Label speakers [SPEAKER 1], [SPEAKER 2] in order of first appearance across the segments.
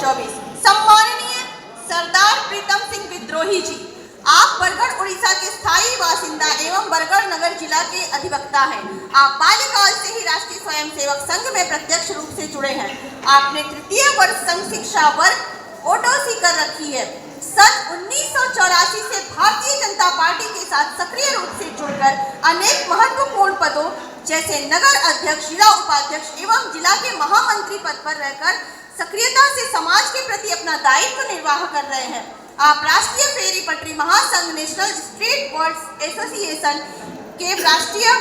[SPEAKER 1] 2024। सम्माननीय सरदार प्रीतम सिंह विद्रोही जी, आप बरगढ़ उड़ीसा के स्थायी बासिंदा एवं बरगढ़ नगर जिला के अधिवक्ता हैं। आप बाल्यकाल से ही राष्ट्रीय स्वयंसेवक संघ में प्रत्यक्ष रूप से जुड़े हैं। आपने तृतीय वर्ष संघ शिक्षा वर्ग ओटोसी कर रखी है। सन 1984 से भारतीय जनता पार्टी के साथ सक्रिय रूप से जुड़कर अनेक महत्वपूर्ण पदों जैसे नगर अध्यक्ष, जिला उपाध्यक्ष एवं जिला के महामंत्री पद पर रहकर सक्रियता से समाज के प्रति अपना दायित्व निर्वाह कर रहे हैं। आप राष्ट्रीय फेरी पटरी महासंघ नेशनल स्ट्रीट बोर्ड्स एसोसिएशन के राष्ट्रीय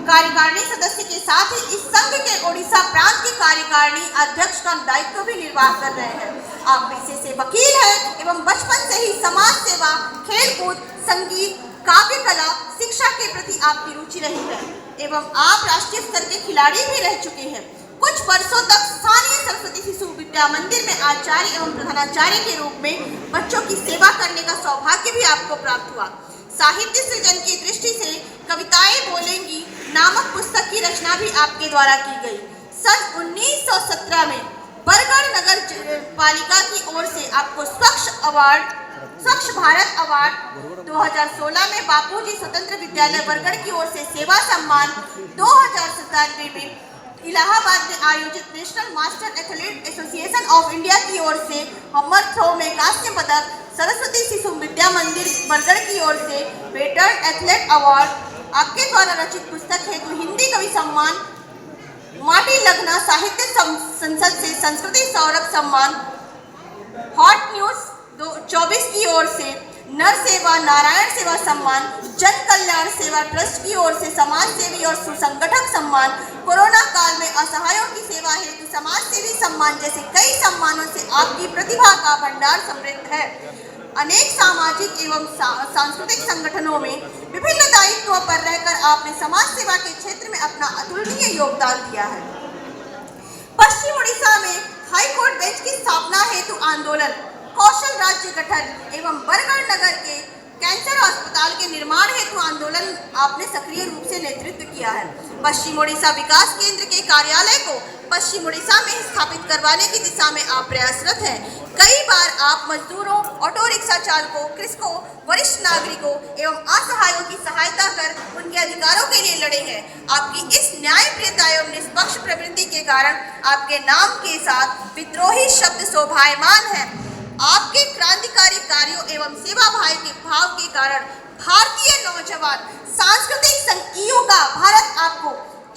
[SPEAKER 1] कार्यकारिणी सदस्य के साथ ही इस संघ के ओडिशा प्रांत की कार्यकारिणी अध्यक्ष का दायित्व भी निर्वाह कर रहे हैं। आप पेशे से वकील हैं एवं बचपन से ही समाज सेवा, खेलकूद, संगीत, काव्य कला, शिक्षा के प्रति आपकी रुचि रही है एवं आप राष्ट्रीय स्तर के खिलाड़ी भी रह चुके हैं। कुछ वर्षों तक स्थानीय सरस्वती शिशु विद्या मंदिर में आचार्य एवं प्रधानाचार्य के रूप में बच्चों की सेवा करने का सौभाग्य भी आपको प्राप्त हुआ। साहित्य सृजन की दृष्टि से कविताएं बोलेंगी नामक पुस्तक की रचना भी आपके द्वारा की गई। सन 1917 में बरगढ़ नगर पालिका की ओर से आपको स्वच्छ भारत अवार्ड, 2016 में बापूजी स्वतंत्र विद्यालय बरगढ़ की ओर से सेवा सम्मान, 2097 में इलाहाबाद में आयोजित national master athlete association of India की ओर से हम्मर थ्रो में कांस्य पदक, सरस्वती शिशु विद्या मंदिर बरगढ़ की ओर से वेटरन एथलेट अवार्ड, आपके द्वारा रचित पुस्तक हेतु हिंदी कवि सम्मान, माटी लगना साहित्य संसद से संस्कृति सौरभ सम्मान, हॉट न्यूज 24 की ओर से नर सेवा नारायण सेवा सम्मान, जन कल्याण सेवा ट्रस्ट की ओर से समाज सेवी और सुसंगठक सम्मान, कोरोना काल में असहायों की सेवा हेतु समाज सेवी सम्मान जैसे कई सम्मानों से आपकी प्रतिभा का भंडार समृद्ध है। अनेक सामाजिक एवं सांस्कृतिक संगठनों में विभिन्न दायित्वों पर रहकर आपने समाज सेवा के क्षेत्र में अपना अतुलनीय योगदान दिया है। पश्चिम उड़ीसा में हाई कोर्ट बेंच की स्थापना हेतु आंदोलन, कौशल राज्य गठन एवं बरगढ़ नगर के कैंसर अस्पताल के निर्माण हेतु आंदोलन आपने सक्रिय रूप से नेतृत्व किया है। पश्चिम उड़ीसा विकास केंद्र के कार्यालय को पश्चिम उड़ीसा में स्थापित करवाने की दिशा में आप प्रयासरत हैं। कई बार आप मजदूरों, ऑटो रिक्शा चालकों, कृषकों, वरिष्ठ नागरिकों एवं असहायों की सहायता कर उनके अधिकारों के लिए लड़े हैं। आपकी इस न्यायप्रियता एवं निष्पक्ष प्रवृत्ति के कारण आपके नाम के साथ विद्रोही शब्द शोभायमान है। आपके क्रांतिकारी कार्यों एवं सेवा भाव के कारण भारतीय नौजवान सांस्कृतिक संघीयों का भारत आपको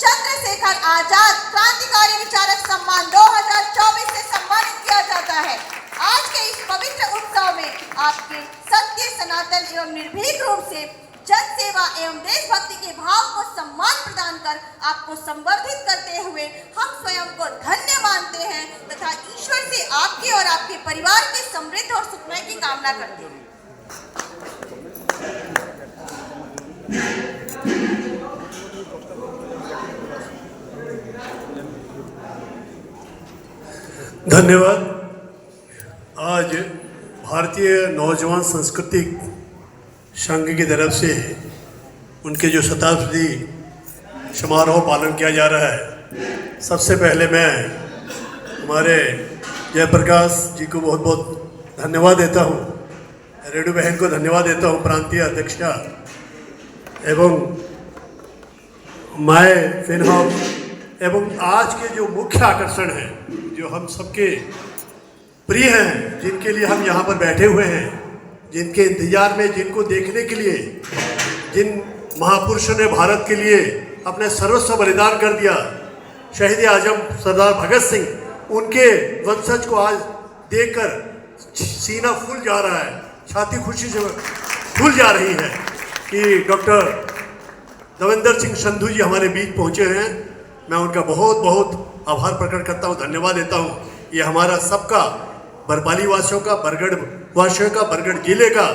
[SPEAKER 1] चंद्रशेखर आजाद क्रांतिकारी विचारक सम्मान 2024 से सम्मानित किया जाता है। आज के इस पवित्र उत्सव में आपके सत्य, सनातन एवं निर्भीक रूप से जन सेवा एवं देशभक्ति के भाव को सम्मान प्रदान कर आपको संवर्धित करते हुए हम स्वयं को धन्य मानते हैं तथा ईश्वर से आपके और आपके परिवार के समृद्ध और सुखमय की कामना करते हैं।
[SPEAKER 2] धन्यवाद। आज भारतीय नौजवान सांस्कृतिक संघ की तरफ से उनके जो शताब्दी समारोह पालन किया जा रहा है, सबसे पहले मैं हमारे जयप्रकाश जी को बहुत बहुत धन्यवाद देता हूँ, रेणु बहन को धन्यवाद देता हूँ, प्रांतीय अध्यक्षा एवं माय फिनहॉफ एवं आज के जो मुख्य आकर्षण हैं, जो हम सबके प्रिय हैं, जिनके लिए हम यहाँ पर बैठे हुए हैं, जिनके इंतजार में, जिनको देखने के लिए, जिन महापुरुषों ने भारत के लिए अपने सर्वस्व बलिदान कर दिया, शहीद आजम सरदार भगत सिंह, उनके वंशज को आज देखकर सीना फूल जा रहा है, छाती खुशी से फूल जा रही है कि डॉक्टर देवेंद्र सिंह संधू जी हमारे बीच पहुँचे हैं। मैं उनका बहुत बहुत आभार प्रकट करता हूँ, धन्यवाद देता हूँ। ये हमारा सबका, बरपाली वासियों का, बरगढ़ वासियों का, बरगढ़ जिले का,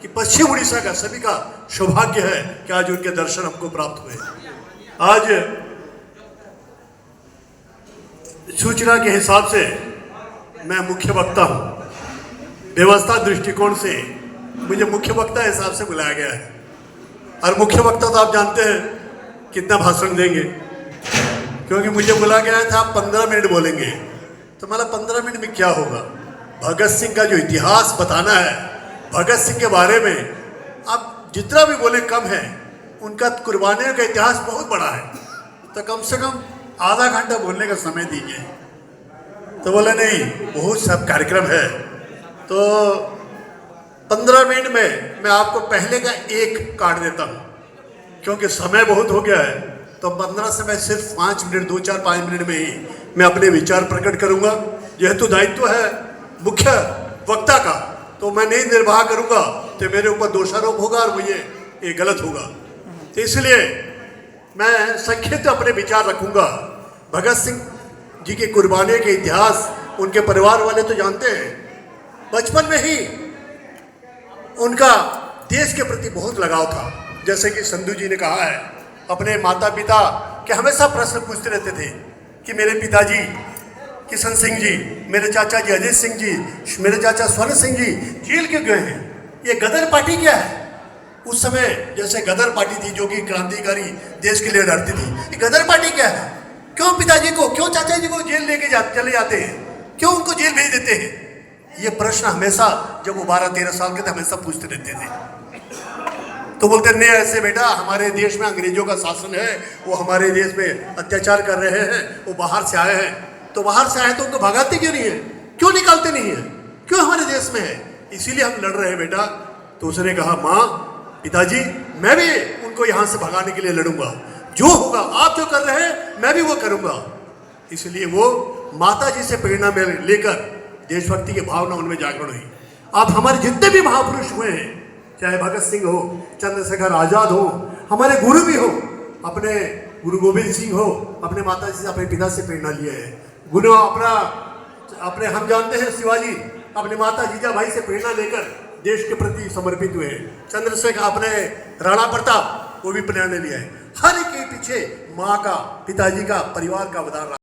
[SPEAKER 2] कि पश्चिम उड़ीसा का सभी का सौभाग्य है कि आज उनके दर्शन हमको प्राप्त हुए। आज सूचना के हिसाब से मैं मुख्य वक्ता हूँ, व्यवस्था दृष्टिकोण से मुझे मुख्य वक्ता हिसाब से बुलाया गया है। और मुख्य वक्ता तो आप जानते हैं कितना भाषण देंगे, क्योंकि मुझे बुला गया था आप 15 मिनट बोलेंगे, तो मतलब 15 मिनट में क्या होगा। भगत सिंह का जो इतिहास बताना है, भगत सिंह के बारे में आप जितना भी बोले कम है। उनका कुर्बानियों का इतिहास बहुत बड़ा है, तो कम से कम आधा घंटा बोलने का समय दीजिए। तो बोले नहीं, बहुत सब कार्यक्रम है, तो 15 मिनट में मैं आपको पहले का एक काट देता हूँ, क्योंकि समय बहुत हो गया है। तो 15 से मैं सिर्फ 5 मिनट, 2, 4, 5 मिनट में ही मैं अपने विचार प्रकट करूंगा। जेहेतु दायित्व है मुख्य वक्ता का, तो मैं नहीं निर्वाह करूंगा तो मेरे ऊपर दोषारोप होगा और मुझे ये गलत होगा। तो इसलिए मैं संक्षिप्त अपने विचार रखूंगा। भगत सिंह जी की कुर्बानी के इतिहास उनके परिवार वाले तो जानते हैं। बचपन में ही उनका देश के प्रति बहुत लगाव था। जैसे कि संधू जी ने कहा है, अपने माता पिता के हमेशा प्रश्न पूछते रहते थे कि मेरे पिताजी किशन सिंह जी, मेरे चाचा जी अजय सिंह जी, मेरे चाचा स्वर्ण सिंह जी जेल क्यों गए हैं? ये गदर पार्टी क्या है? उस समय जैसे गदर पार्टी थी जो कि क्रांतिकारी देश के लिए लड़ती थी, ये गदर पार्टी क्या है? क्यों पिताजी को, क्यों चाचा जी को जेल लेके चले जाते हैं? क्यों उनको जेल भेज देते हैं? ये प्रश्न हमेशा जब वो 12-13 साल के थे हमेशा पूछते रहते थे। तो बोलते नहीं ऐसे बेटा, हमारे देश में अंग्रेजों का शासन है, वो हमारे देश में अत्याचार कर रहे हैं, वो बाहर से आए हैं। तो बाहर से आए तो उनको भगाते क्यों नहीं है? क्यों निकालते नहीं है? क्यों हमारे देश में है? इसीलिए हम लड़ रहे हैं बेटा। तो उसने कहा, माँ पिताजी मैं भी उनको यहाँ से भगाने के लिए लड़ूंगा, जो होगा आप जो कर रहे हैं मैं भी वो करूंगा। इसलिए वो माता जी से प्रेरणा में लेकर देशभक्ति की भावना उनमें जागरण हुई। आप हमारे जितने भी महापुरुष हुए हैं, चाहे भगत सिंह हो, चंद्रशेखर आजाद हो, हमारे गुरु भी हो, अपने गुरु गोविंद सिंह हो, अपने माता जी से, अपने पिता से प्रेरणा लिए हैं। गुरु अपने हम जानते हैं शिवाजी अपने माता जीजाबाई से प्रेरणा लेकर देश के प्रति समर्पित हुए हैं। चंद्रशेखर अपने राणा प्रताप, वो भी प्रेरणा लिया है। हर एक के पीछे माँ का, पिताजी का, परिवार का अवदान रहा।